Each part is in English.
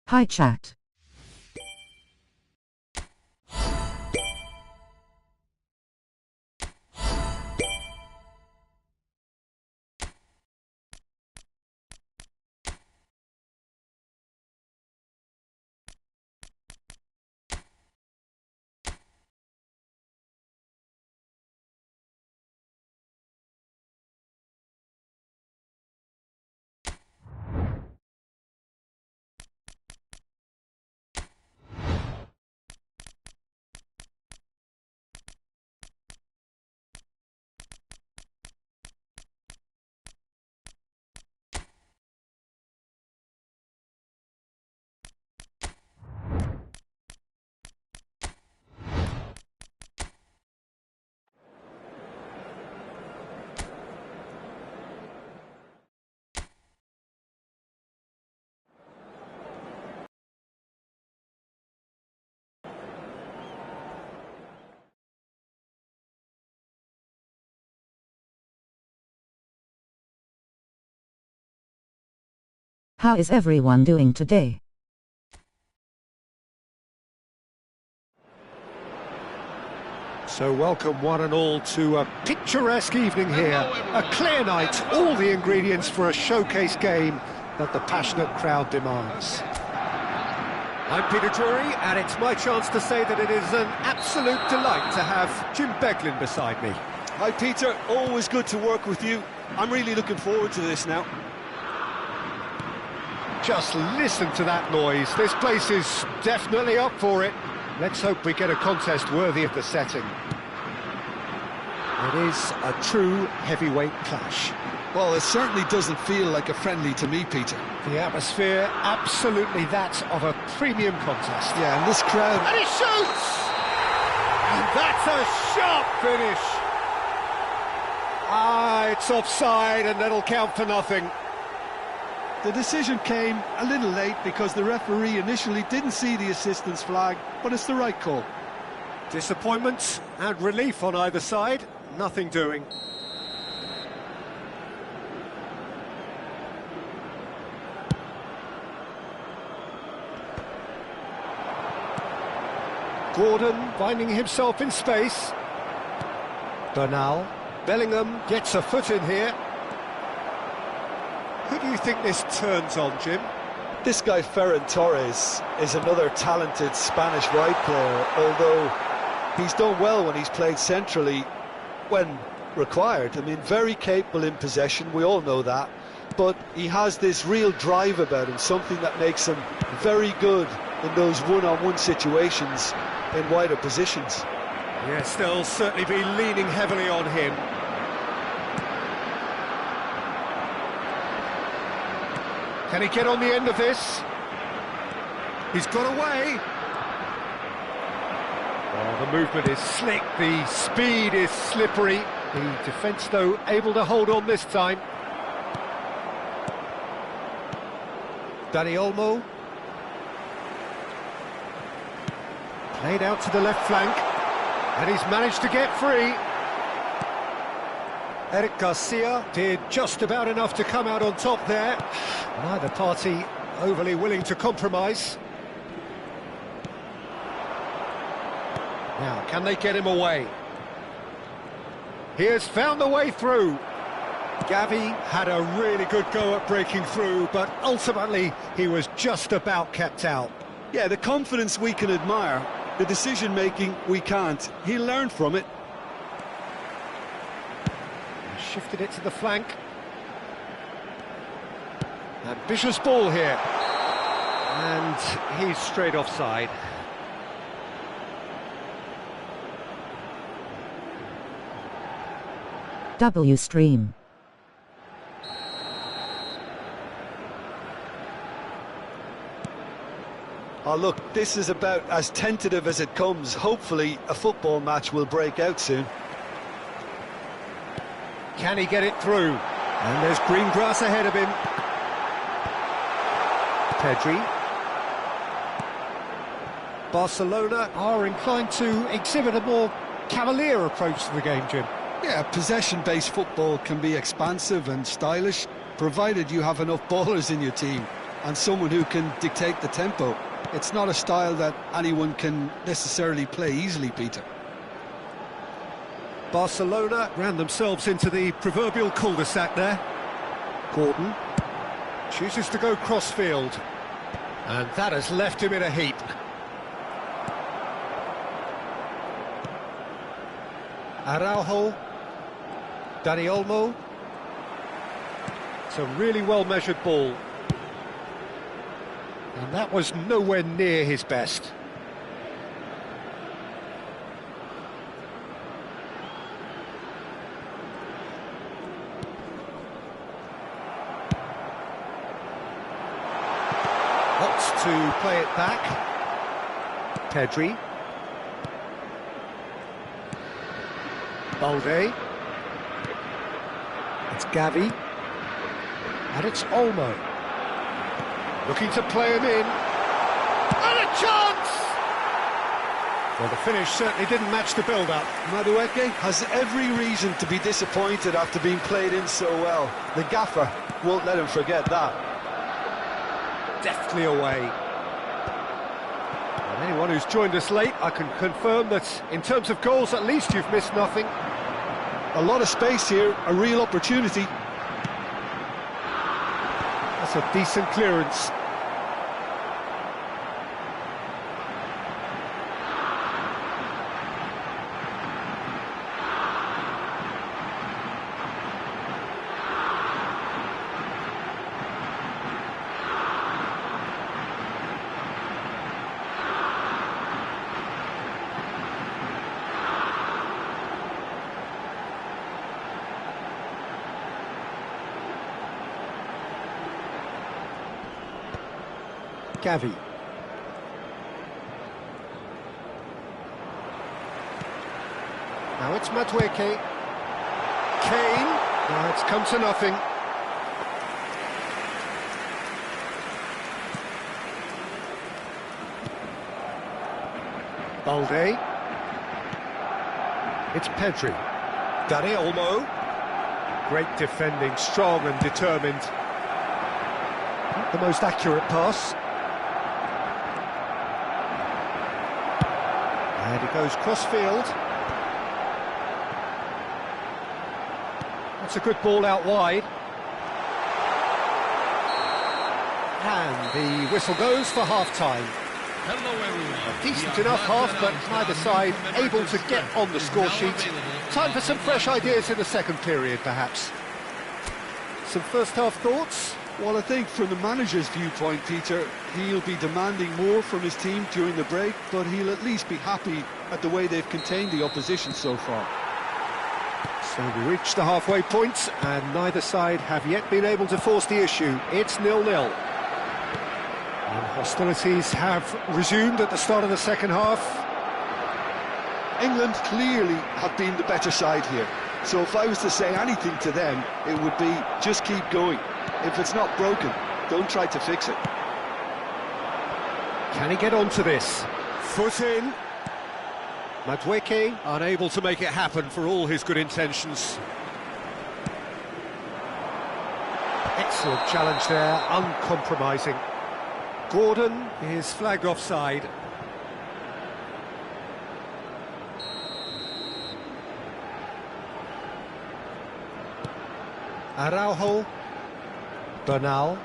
Hi chat. How is everyone doing today? So welcome one and all to a picturesque evening here. A clear night, all the ingredients for a showcase game that the passionate crowd demands. I'm Peter Drury, and it's my chance to say that it is an absolute delight to have Jim Beglin beside me. Hi Peter, always good to work with you. I'm really looking forward to this now. Just listen to that noise. This place is definitely up for it. Let's hope we get a contest worthy of the setting. It is a true heavyweight clash. Well, it certainly doesn't feel like a friendly to me, Peter. The atmosphere, absolutely that of a premium contest. Yeah, and this crowd... And he shoots! And that's a sharp finish. It's offside, and that'll count for nothing. The decision came a little late because the referee initially didn't see the assistance flag, but it's the right call. Disappointment and relief on either side, nothing doing. Gordon finding himself in space. Bernal. Bellingham gets a foot in here. Who do you think this turns on, Jim? This guy Ferran Torres is another talented Spanish wide player, although he's done well when he's played centrally when required. I mean, very capable in possession, we all know that, but he has this real drive about him, something that makes him very good in those one-on-one situations in wider positions. Yes, they'll certainly be leaning heavily on him. Can he get on the end of this? He's got away. Oh, the movement is slick, the speed is slippery. The defence, though, able to hold on this time. Dani Olmo. Played out to the left flank. And he's managed to get free. Eric Garcia did just about enough to come out on top there. Neither party overly willing to compromise. Now, can they get him away? He has found the way through. Gavi had a really good go at breaking through, but ultimately he was just about kept out. Yeah, the confidence we can admire, the decision-making we can't. He learned from it. Shifted it to the flank. Ambitious ball here. And he's straight offside. W stream. Oh look, this is about as tentative as it comes. Hopefully a football match will break out soon. Can he get it through? And there's green grass ahead of him. Pedri. Barcelona are inclined to exhibit a more cavalier approach to the game, Jim. Yeah, possession-based football can be expansive and stylish, provided you have enough ballers in your team. and someone who can dictate the tempo. It's not a style that anyone can necessarily play easily, Peter. Barcelona ran themselves into the proverbial cul-de-sac there. Gordon chooses to go cross-field, and that has left him in a heap. Araujo, Dani Olmo. It's a really well-measured ball. And that was nowhere near his best. Opts to play it back. Pedri. Balde. It's Gavi. And it's Olmo. Looking to play him in. And a chance! Well, the finish certainly didn't match the build-up. Madueke has every reason to be disappointed after being played in so well. The gaffer won't let him forget that. Deftly away. And anyone who's joined us late, I can confirm that in terms of goals, at least you've missed nothing. A lot of space here, a real opportunity. That's a decent clearance. Gavi. Now it's Madueke. Kane. Now it's come to nothing. Balde. It's Pedri. Dani Olmo. Great defending, strong and determined. Not the most accurate pass. And he goes cross-field. That's a good ball out wide. And the whistle goes for half-time. Hello everyone. A decent enough half, but neither side able to get on the score sheet. Time for some fresh ideas in the second period, perhaps. Some first-half thoughts? Well, I think from the manager's viewpoint, Peter, he'll be demanding more from his team during the break, but he'll at least be happy at the way they've contained the opposition so far. So we reach the halfway point, and neither side have yet been able to force the issue. It's 0-0. And hostilities have resumed at the start of the second half. England clearly have been the better side here, so if I was to say anything to them, it would be just keep going. If it's not broken, don't try to fix it. Can he get onto this? Foot in. Madueke unable to make it happen for all his good intentions. Excellent challenge there, uncompromising. Gordon is flagged offside. Araujo. Bernal.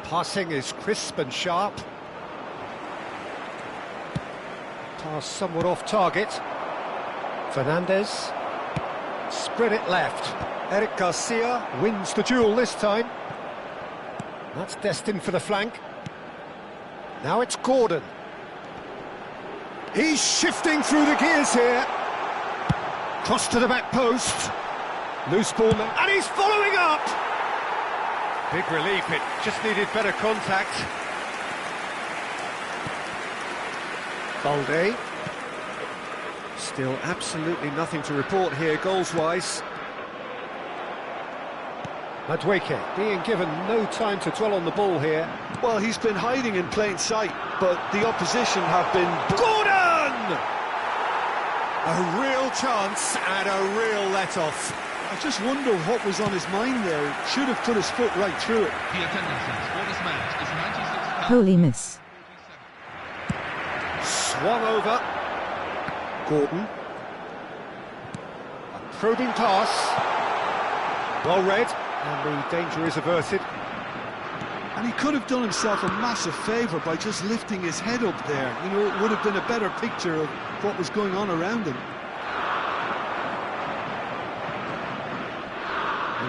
Passing is crisp and sharp. Pass somewhat off target. Fernandez. Spread it left. Eric Garcia wins the duel this time. That's destined for the flank. Now it's Gordon. He's shifting through the gears here. Cross to the back post. Loose ball now. And he's following up! Big relief, it just needed better contact. Balde. Still absolutely nothing to report here, goals-wise. Madueke being given no time to dwell on the ball here. Well, he's been hiding in plain sight, but the opposition have been... Gordon! A real chance and a real let-off. I just wonder what was on his mind there. Should have put his foot right through it. The attendances for this match is Holy miss. Swung over. Gordon. A probing pass. Well read, and the danger is averted. And he could have done himself a massive favour by just lifting his head up there. You know, it would have been a better picture of what was going on around him.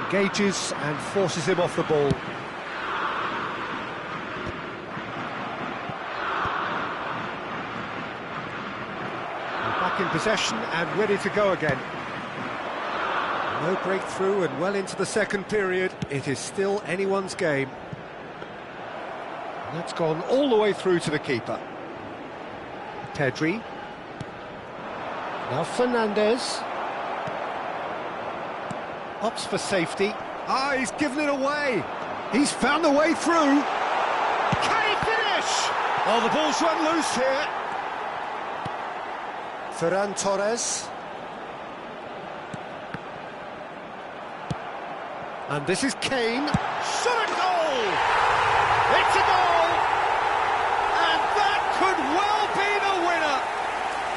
Engages and forces him off the ball. Back in possession and ready to go again. No breakthrough and well into the second period. It is still anyone's game. And that's gone all the way through to the keeper. Pedri. Now Fernandez. Opts for safety. Ah, he's given it away. He's found the way through. Can he finish? Oh, the ball's run loose here. Ferran Torres. And this is Kane. Shot a goal! It's a goal! And that could well be the winner!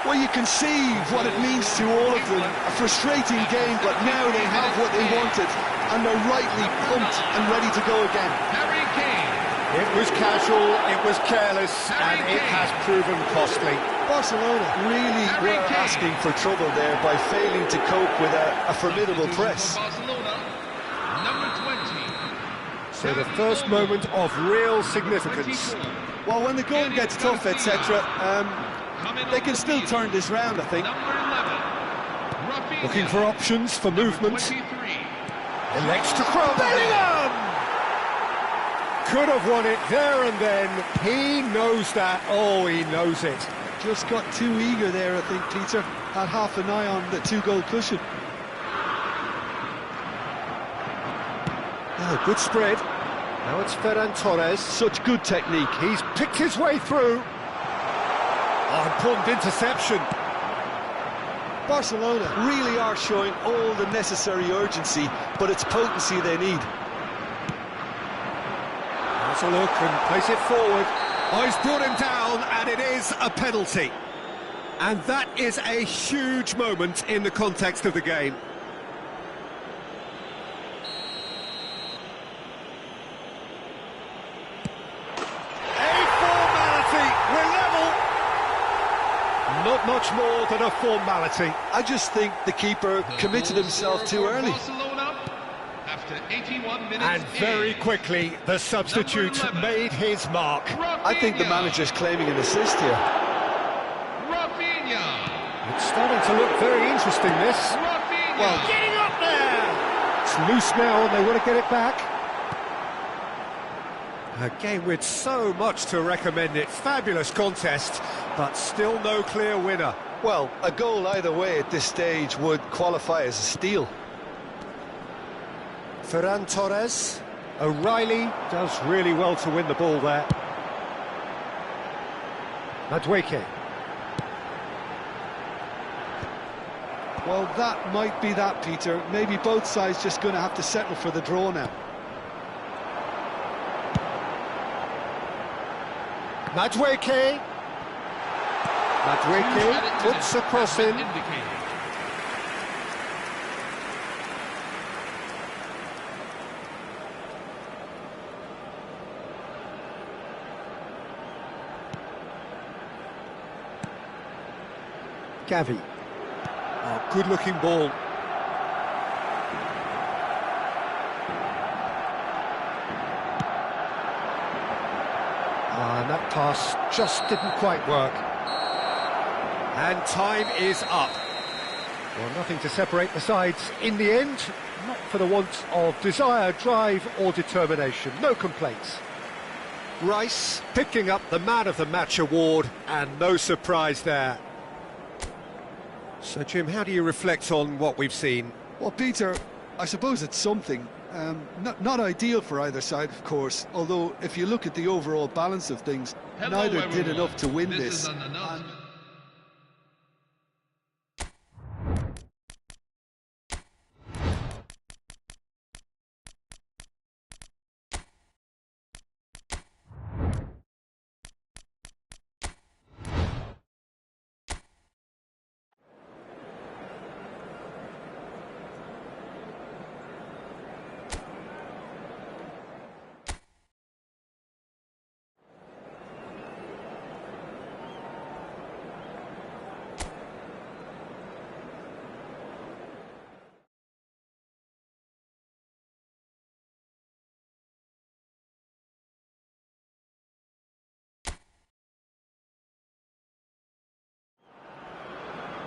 Well, you can see what it means to all of them. A frustrating game, but now they have what they wanted, and they're rightly pumped and ready to go again. Harry Kane. It was casual, it was careless, and it has proven costly. Barcelona really were asking for trouble there by failing to cope with a formidable press. Barcelona, number 20. So the first moment of real significance. Well, when the going gets tough, etc., they can still turn this round, I think. Number 11. Looking for options for movement. 23. Elects to cross. Bellingham! Could have won it there and then. He knows that. Oh, he knows it. Just got too eager there, I think, Peter. Had half an eye on the two-goal cushion. Oh, good spread. Now it's Ferran Torres. Such good technique. He's picked his way through. Oh, important interception. Barcelona really are showing all the necessary urgency, but it's potency they need. Has a look and plays it forward. Oh, he's brought him down, and it is a penalty. And that is a huge moment in the context of the game. A formality, we're level. Not much more than a formality. I just think the keeper committed himself too early. Barcelona, after 81 minutes. And very quickly, the substitute made his mark. I think the manager's claiming an assist here. Rafinha. It's starting to look very interesting, this. Rafinha. Well, getting up there! It's loose now and they want to get it back. A game with so much to recommend it. Fabulous contest, but still no clear winner. Well, a goal either way at this stage would qualify as a steal. Ferran Torres. O'Reilly does really well to win the ball there. Madueke. Well, that might be that, Peter. Maybe both sides just going to have to settle for the draw now. Madueke. Madueke puts a cross in. Gavi. Oh, good-looking ball. And that pass just didn't quite work. And time is up. Well, nothing to separate the sides in the end. Not for the want of desire, drive or determination. No complaints. Rice picking up the Man of the Match award, and no surprise there. So, Jim, how do you reflect on what we've seen? Well, Peter, I suppose it's something. Not ideal for either side, of course, although if you look at the overall balance of things, neither did enough to win this.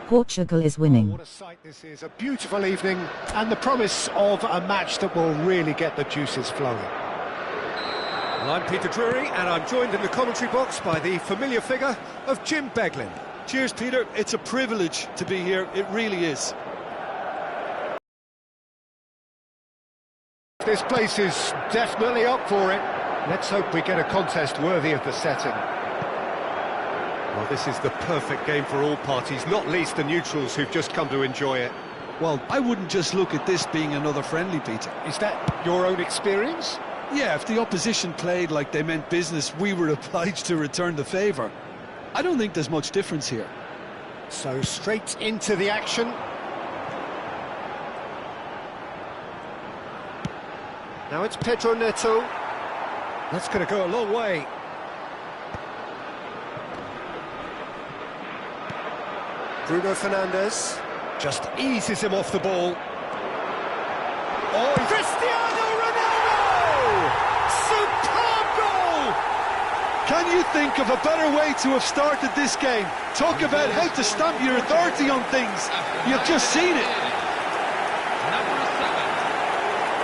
Portugal is Oh, winning. what a sight this is, a beautiful evening and the promise of a match that will really get the juices flowing. Well, I'm Peter Drury and I'm joined in the commentary box by the familiar figure of Jim Beglin. Cheers, Peter. It's a privilege to be here. It really is. This place is definitely up for it. Let's hope we get a contest worthy of the setting. Well, this is the perfect game for all parties, not least the neutrals who've just come to enjoy it. Well, I wouldn't just look at this being another friendly, Peter. Is that your own experience? Yeah, if the opposition played like they meant business, we were obliged to return the favour. I don't think there's much difference here. So straight into the action. Now it's Pedro Neto. That's going to go a long way. Bruno Fernandes just eases him off the ball. Oh, Cristiano Ronaldo! Superb goal! Can you think of a better way to have started this game? Talk about how to stamp your authority on things. You've just seen it.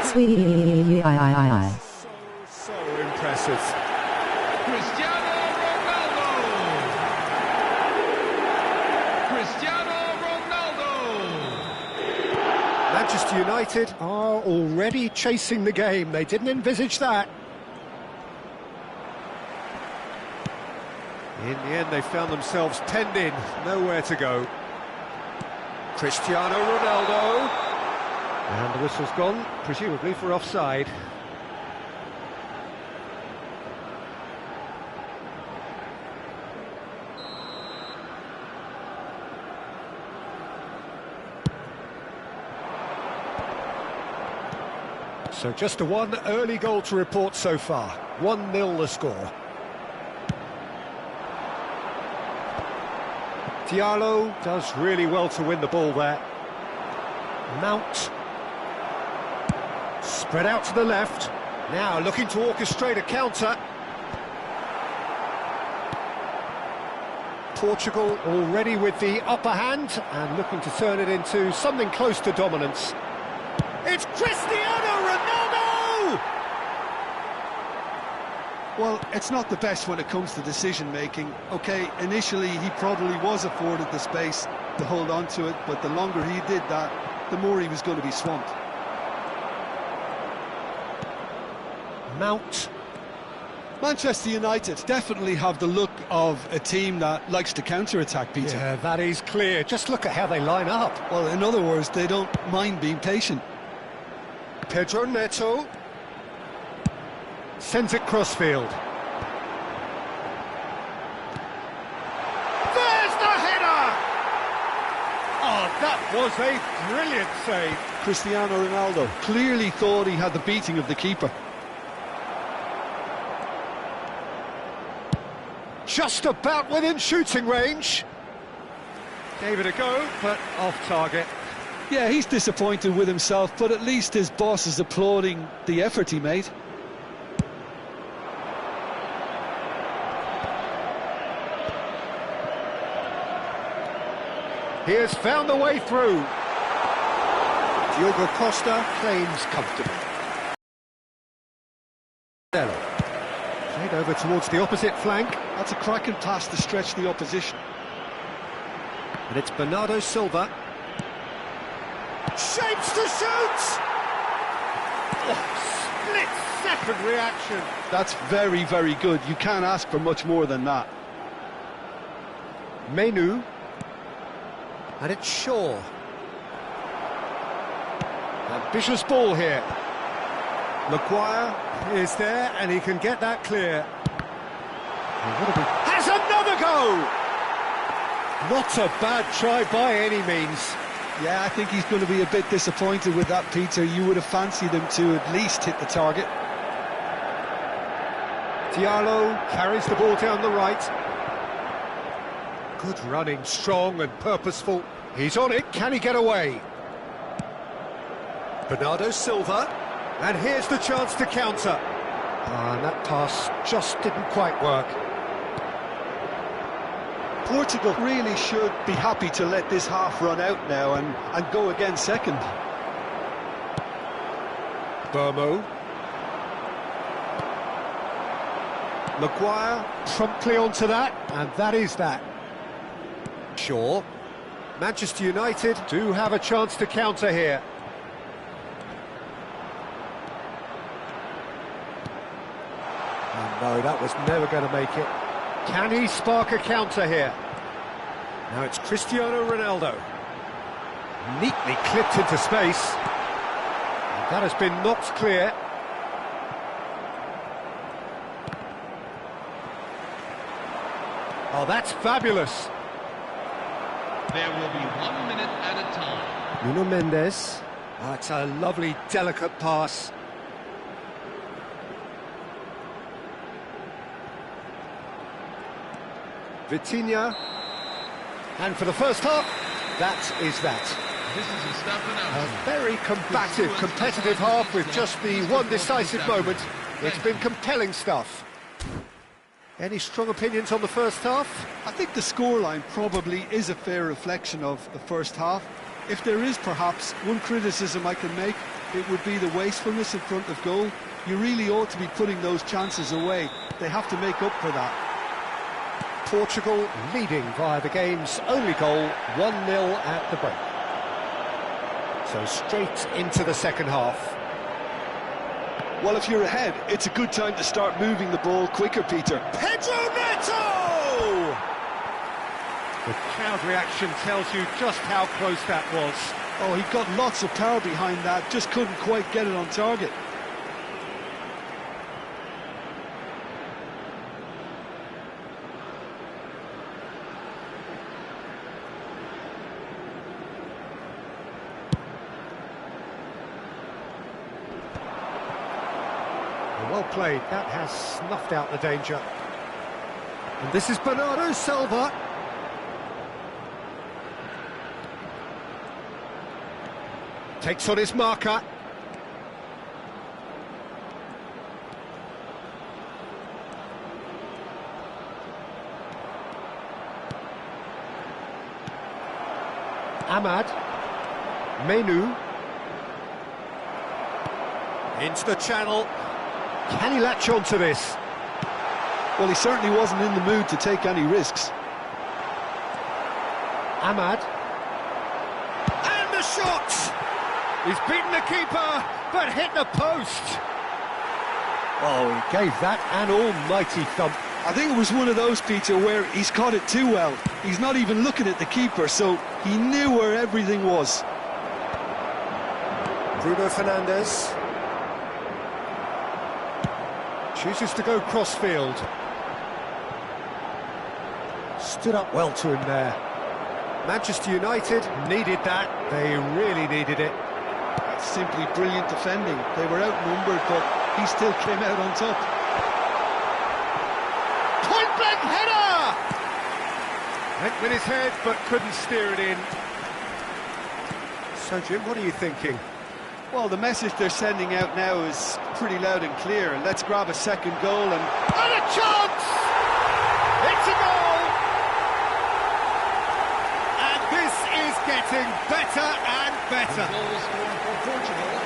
Sweet. So impressive. Cristiano Ronaldo! Cristiano Ronaldo! Manchester United are already chasing the game. They didn't envisage that. In the end, they found themselves penned in, nowhere to go. Cristiano Ronaldo. And the whistle's gone, presumably for offside. So just a one early goal to report so far. 1-0 the score. Diallo does really well to win the ball there. Mount. Spread out to the left. Now looking to orchestrate a counter. Portugal already with the upper hand and looking to turn it into something close to dominance. It's Cristiano Ronaldo! Well, it's not the best when it comes to decision-making. OK, initially he probably was afforded the space to hold on to it, but the longer he did that, the more he was going to be swamped. Mount. Manchester United definitely have the look of a team that likes to counter-attack, Peter. Yeah, that is clear. Just look at how they line up. Well, in other words, they don't mind being patient. Pedro Neto. Sends it crossfield. There's the header! Oh, that was a brilliant save. Cristiano Ronaldo clearly thought he had the beating of the keeper. Just about within shooting range. Gave it a go, but off target. Yeah, he's disappointed with himself, but at least his boss is applauding the effort he made. He has found the way through. Diogo Costa claims comfortably. Played over towards the opposite flank. That's a cracking pass to stretch the opposition. And it's Bernardo Silva. Shapes to shoot! Oh, split-second reaction. That's very, very good. You can't ask for much more than that. Menu. And it's Shaw. Ambitious ball here. Maguire is there and he can get that clear. Has another go! Not a bad try by any means. Yeah, I think he's going to be a bit disappointed with that, Peter. You would have fancied him to at least hit the target. Diallo carries the ball down the right. Good running, strong and purposeful. He's on it, can he get away? Bernardo Silva, and here's the chance to counter. And that pass just didn't quite work. Portugal really should be happy to let this half run out now and go again second. Burmo. Maguire promptly onto that, and that is that. Shaw. Manchester United do have a chance to counter here. Oh no, that was never going to make it. Can he spark a counter here? Now it's Cristiano Ronaldo. Neatly clipped into space. And that has been knocked clear. Oh, that's fabulous. There will be 1 minute at a time. Nuno Mendes. Oh, it's a lovely, delicate pass. Vitinha. And for the first half, that is that. This is a staff A announcement. very combative, competitive half with just the one decisive moment. It's been compelling stuff. Any strong opinions on the first half? I think the scoreline probably is a fair reflection of the first half. If there is perhaps one criticism I can make, it would be the wastefulness in front of goal. You really ought to be putting those chances away. They have to make up for that. Portugal leading via the game's only goal, 1-0 at the break. So straight into the second half. Well, if you're ahead, it's a good time to start moving the ball quicker, Peter. Pedro Neto! The crowd reaction tells you just how close that was. Oh, he got lots of power behind that, just couldn't quite get it on target. Well played, that has snuffed out the danger. And this is Bernardo Silva. Takes on his marker. Ahmad. Menu. Into the channel. Can he latch on to this? Well, he certainly wasn't in the mood to take any risks. Ahmad. And the shot! He's beaten the keeper, but hit the post. Oh, he gave that an almighty thump. I think it was one of those, Peter, where he's caught it too well. He's not even looking at the keeper, so he knew where everything was. Bruno Fernandes. Chooses to go cross-field. Stood up well to him there. Manchester United needed that. They really needed it. That's simply brilliant defending. They were outnumbered, but he still came out on top. Point-blank header! Went with his head, but couldn't steer it in. So, Jim, what are you thinking? Well, the message they're sending out now is pretty loud and clear. Let's grab a second goal and a chance! It's a goal! And this is getting better and better. Goal scored for Portugal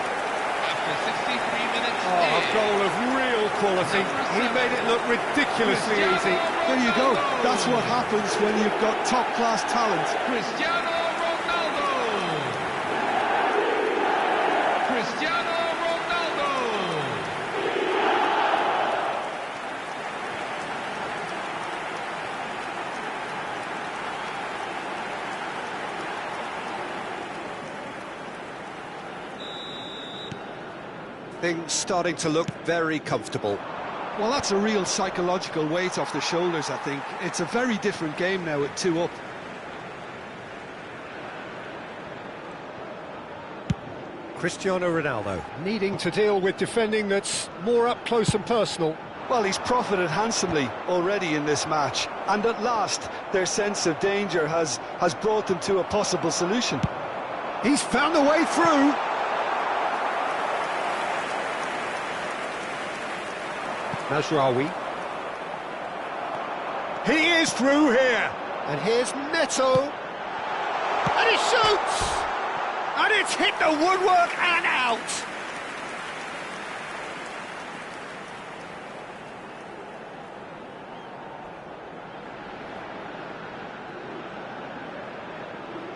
after 63 minutes. Oh, a goal of real quality. He made it look ridiculously easy. there you go. That's what happens when you've got top-class talent. Cristiano Ronaldo. Cristiano Ronaldo. Things starting to look very comfortable. Well, that's a real psychological weight off the shoulders, I think. It's a very different game now at 2 up. Cristiano Ronaldo needing to deal with defending that's more up close and personal. Well, he's profited handsomely already in this match. And at last, their sense of danger has brought them to a possible solution. He's found a way through. Mazraoui. He is through here. And here's Neto. And he shoots! And it's hit the woodwork and out!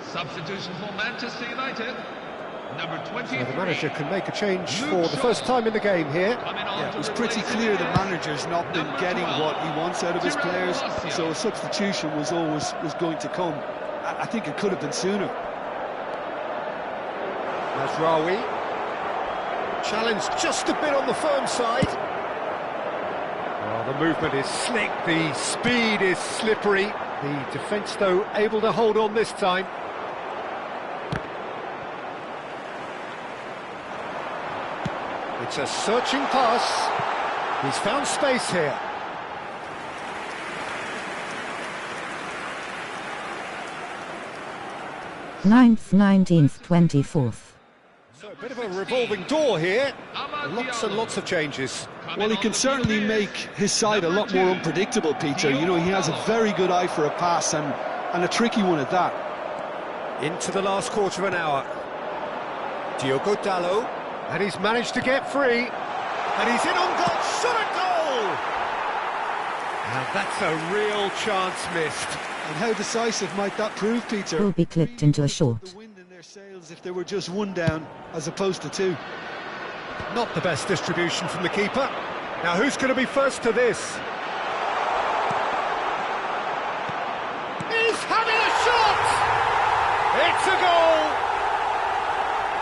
Substitution for Manchester United. Number 23. So the manager can make a change for the first time in the game here. Yeah, it was pretty clear the manager's not been getting what he wants out of his players, so a substitution was going to come. I think it could have been sooner. Mazraoui. Challenge just a bit on the firm side. Well, the movement is slick, the speed is slippery. The defence, though, able to hold on this time. It's a searching pass. He's found space here. Ninth, 19th, 24th. So a bit of a revolving door here. Lots and lots of changes. Well, he can certainly make his side a lot more unpredictable, Peter. You know, he has a very good eye for a pass and a tricky one at that. Into the last quarter of an hour. Diogo Dalot. And he's managed to get free. And he's in on goal. Shot a goal! Now that's a real chance missed. And how decisive might that prove, Peter? Will be clipped into a short. The wind in their sails if they were just one down as opposed to two. Not the best distribution from the keeper. Now who's going to be first to this? He's having a shot! It's a goal!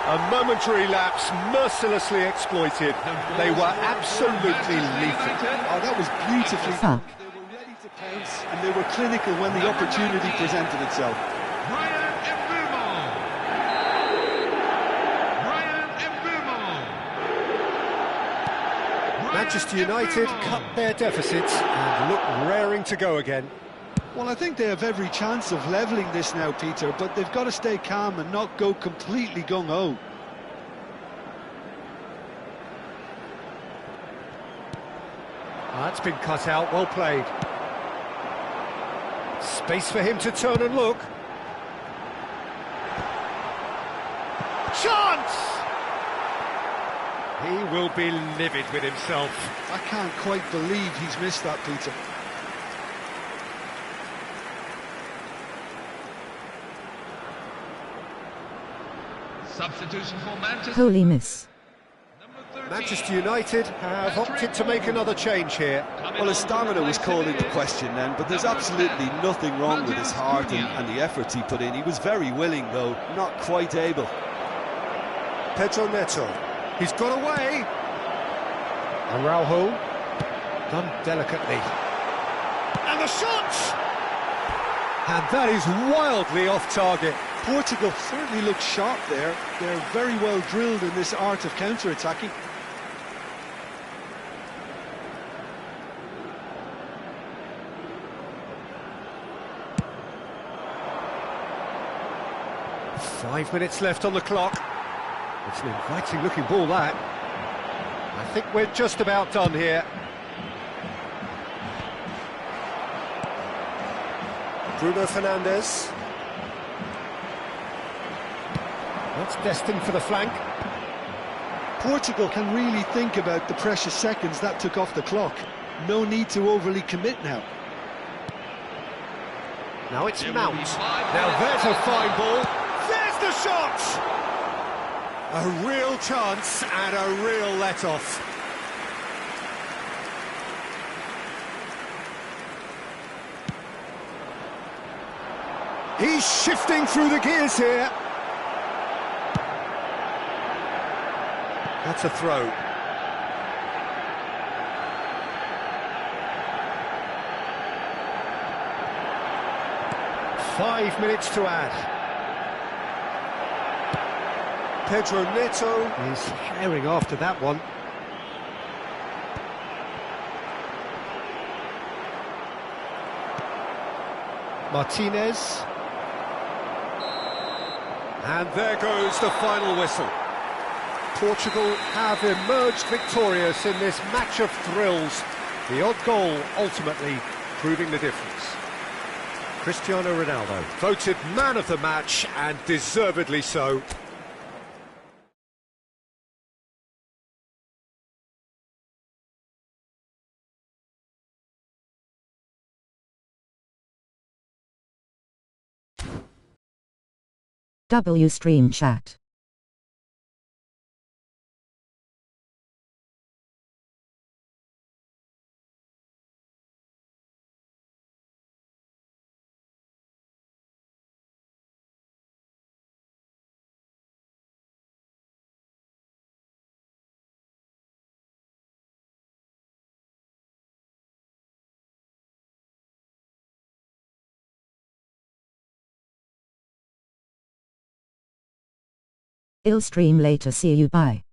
A momentary lapse mercilessly exploited. They were absolutely lethal. Oh, that was beautifully Fuck. They were ready to pounce and they were clinical when the opportunity presented itself. Manchester United cut their deficits and look raring to go again. Well, I think they have every chance of levelling this now, Peter, but they've got to stay calm and not go completely gung-ho. That's been cut out, well played. Space for him to turn and look. Chance! He will be livid with himself. I can't quite believe he's missed that, Peter. Substitution for Manchester. Holy miss. Manchester United have opted to make another change here. Well, his stamina was called into question then, but there's absolutely nothing wrong with his heart and the efforts he put in. He was very willing, though, not quite able. Pedro Neto. He's got away. And Raúl. Done delicately. And the shot! And that is wildly off target. Portugal certainly look sharp there. They're very well drilled in this art of counter-attacking. Five minutes left on the clock. It's an inviting looking ball, that. I think we're just about done here. Bruno Fernandes. That's destined for the flank. Portugal can really think about the precious seconds that took off the clock. No need to overly commit now. Now it's Mount. Now there's a fine ball. There's the shot! A real chance and a real let-off. He's shifting through the gears here. That's a throw. Five minutes to add. Pedro Neto is herring after that one. Martinez. And there goes the final whistle. Portugal have emerged victorious in this match of thrills. The odd goal ultimately proving the difference. Cristiano Ronaldo, voted man of the match, and deservedly so. W stream chat. I'll stream later, see you, bye.